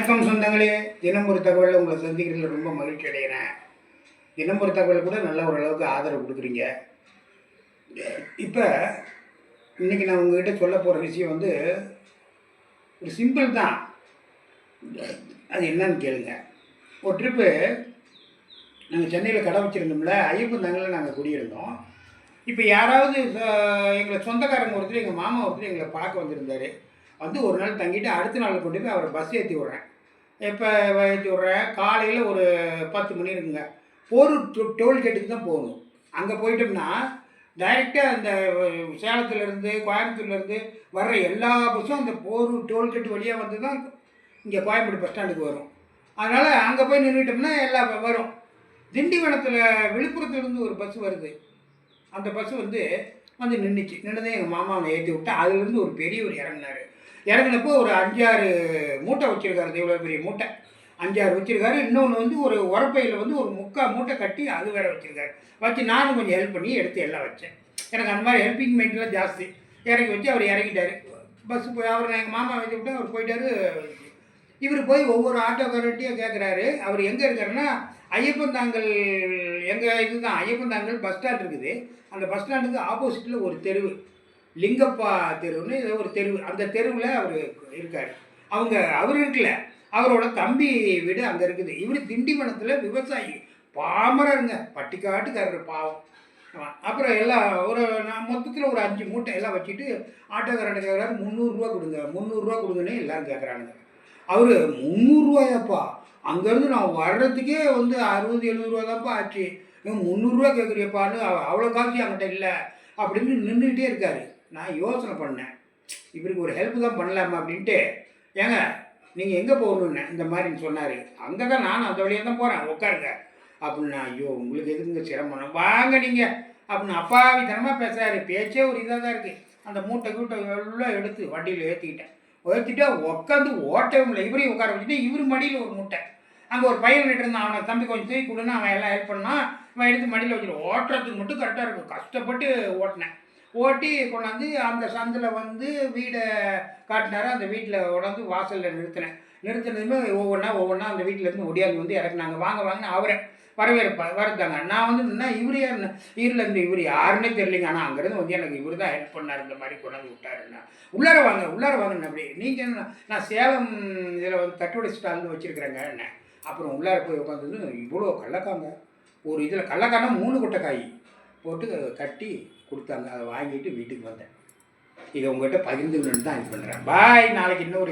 வணக்கம் சொந்தங்களே, தினம் ஒரு தகவலில் உங்களை சந்திக்கிறதுல ரொம்ப மகிழ்ச்சி அடைகிறேன். தினம் ஒரு தகவல் கூட நல்ல ஓரளவுக்கு ஆதரவு கொடுக்குறீங்க. இப்போ இன்றைக்கி நான் உங்கள்கிட்ட சொல்ல போகிற விஷயம் வந்து ஒரு சிம்பிள் தான். அது என்னன்னு கேளுங்க. ஒரு ட்ரிப்பு நாங்கள் சென்னையில் கடை வச்சுருந்தோம்ல, ஐயப்பன் தாங்களில் நாங்கள் குடியிருந்தோம். இப்போ யாராவது எங்களை சொந்தக்காரங்க ஒருத்தர், எங்கள் மாமா ஒருத்தர் எங்களை பார்க்க வந்திருந்தார். வந்து ஒரு நாள் தங்கிட்டு அடுத்த நாள் கொண்டு போய் அவரை பஸ் ஏற்றி விட்றேன். எப்போ ஏற்றி விட்றேன்? காலையில் ஒரு 10 மணி இருக்குங்க. டோல்கேட்டுக்கு தான் போகணும். அங்கே போயிட்டோம்னா டைரெக்டாக அந்த சேலத்துலேருந்து கோயம்புத்தூர்லேருந்து வர்ற எல்லா பஸ்ஸும் அந்த டோல்கேட் வழியாக வந்து தான் இங்கே கோயம்புத்தூர் பஸ் ஸ்டாண்டுக்கு வரும். அதனால் அங்கே போய் நின்றுட்டோம்னா எல்லாம் வரும். திண்டிவனத்தில் விழுப்புரத்துலேருந்து ஒரு பஸ் வருது. அந்த பஸ் வந்து நின்றுதே எங்கள் மாமாவை ஏற்றி விட்டு அதுலேருந்து ஒரு பெரியவர் இறங்கினப்போ ஒரு 5-6 மூட்டை வச்சுருக்காரு. இவ்வளோ பெரிய மூட்டை 5-6 வச்சுருக்காரு. இன்னொன்று வந்து ஒரு உரப்பையில் வந்து ஒரு 3/4 மூட்டை கட்டி அது வேறு வச்சுருக்காரு. வச்சு நானும் கொஞ்சம் ஹெல்ப் பண்ணி எடுத்து எல்லாம் வச்சேன். எனக்கு அந்த மாதிரி ஹெல்பிங் மைண்ட்லாம் ஜாஸ்தி. இறக்கி வச்சு அவர் இறங்கிட்டார். பஸ்ஸு போய் அவர் எங்கள் மாமா வச்சு விட்டு அவர் போயிட்டார். இவர் போய் ஒவ்வொரு ஆட்டோக்காரர்கிட்டையும் கேட்குறாரு. அவர் எங்கே இருக்காருன்னா ஐயப்பன் தாங்கல் எங்கள் இதுதான் ஐயப்பன் தாங்கல் பஸ் ஸ்டாண்ட் இருக்குது. அந்த பஸ் ஸ்டாண்டுக்கு ஆப்போசிட்டில் ஒரு தெருவு, லிங்கப்பா தெருவுன்னு ஏதோ ஒரு தெருவு. அந்த தெருவில் அவர் இருக்கார். அவர் இருக்கல, அவரோட தம்பி வீடு அங்கே இருக்குது. இவர் திண்டிவனத்தில் விவசாயி, பாமரருங்க, பட்டிக்காட்டுக்காரர் பாவம். அப்புறம் எல்லாம் நான் மொத்தத்தில் ஒரு 5 மூட்டை எல்லாம் வச்சுட்டு ஆட்டோக்காரன் கேட்குறாரு, 300 ரூபா கொடுங்க, 300 ரூபா கொடுங்கன்னு எல்லோரும் கேட்குறானுங்க. அவர் 300 ரூபாயாப்பா, அங்கேருந்து நான் வர்றதுக்கே வந்து 60-70 ரூபா தான்ப்பா ஆச்சு, 300 ரூபா கேட்குறியப்பான்னு அவ்வளோ காசு அவங்ககிட்ட இல்லை அப்படின்னு நின்றுக்கிட்டே இருக்கார். நான் யோசனை பண்ணேன், இவருக்கு ஒரு ஹெல்ப் தான் பண்ணலாமா அப்படின்ட்டு. ஏங்க நீங்கள் எங்கே போகணுன்னு இந்த மாதிரின்னு சொன்னார். அங்கே தான் நானும் அந்த வழியாக தான் போகிறேன், உட்காருங்க அப்படின்னா. ஐயோ உங்களுக்கு எதுங்க சிரமம், வாங்க நீங்கள் அப்படின்னு அப்பாவித்தனமாக பேசுகிறாரு. பேச்சே ஒரு இதாக தான் இருக்குது. அந்த மூட்டை எல்லாம் எடுத்து வண்டியில் ஏற்றிக்கிட்டேன். உட்காந்து ஓட்டவே இல்லை. இவரையும் உட்கார வச்சுட்டு இவர் மடியில் ஒரு மூட்டை, அங்கே ஒரு பையன் நின்று இருந்தான். அவனை தம்பி கொஞ்சம் தூக்கி கொடுன்னு அவன் எல்லாம் ஹெல்ப் பண்ணான். அவன் எடுத்து மடியில் வச்சுட்டு ஓட்டுறதுக்கு மட்டும் கரெக்டாக இருக்கும். கஷ்டப்பட்டு ஓட்டினேன். ஓட்டி கொண்டாந்து அந்த சந்தில் வந்து வீடை காட்டினார். அந்த வீட்டில் உடந்து வாசலில் நிறுத்தினதுமே ஒவ்வொன்றா அந்த வீட்டிலேருந்து ஒடியாந்து வந்து இறக்குனாங்க. வாங்கன்னு அவரை வரதாங்க. நான் வந்து நின்னா இவர்லேருந்து இவர் யாருன்னே தெரியலிங்க. ஆனால் அங்கேருந்து வந்து எனக்கு இவர் தான் ஹெல்ப் பண்ணார், இந்த மாதிரி கொண்டாந்து விட்டாருன்னா. உள்ளார வாங்கன்னு அப்படி. நீங்கள் நான் சேலம் இதில் வந்து தட்டுவடை ஸ்டால்னு வச்சுருக்கிறேங்க என்ன. அப்புறம் உள்ளார போய் உட்காந்து இவ்வளோ கடலக்காங்க, ஒரு இதில் கடலக்கானா 3 கொட்டை காய் போட்டு கட்டி கொடுத்தாங்க. அதை வாங்கிட்டு வீட்டுக்கு வந்தேன். இதை உங்கள்கிட்ட பகிர்ந்துக்கணுன்னு தான் இது பண்ணுறேன். பாய். நாளைக்கு இன்னொரு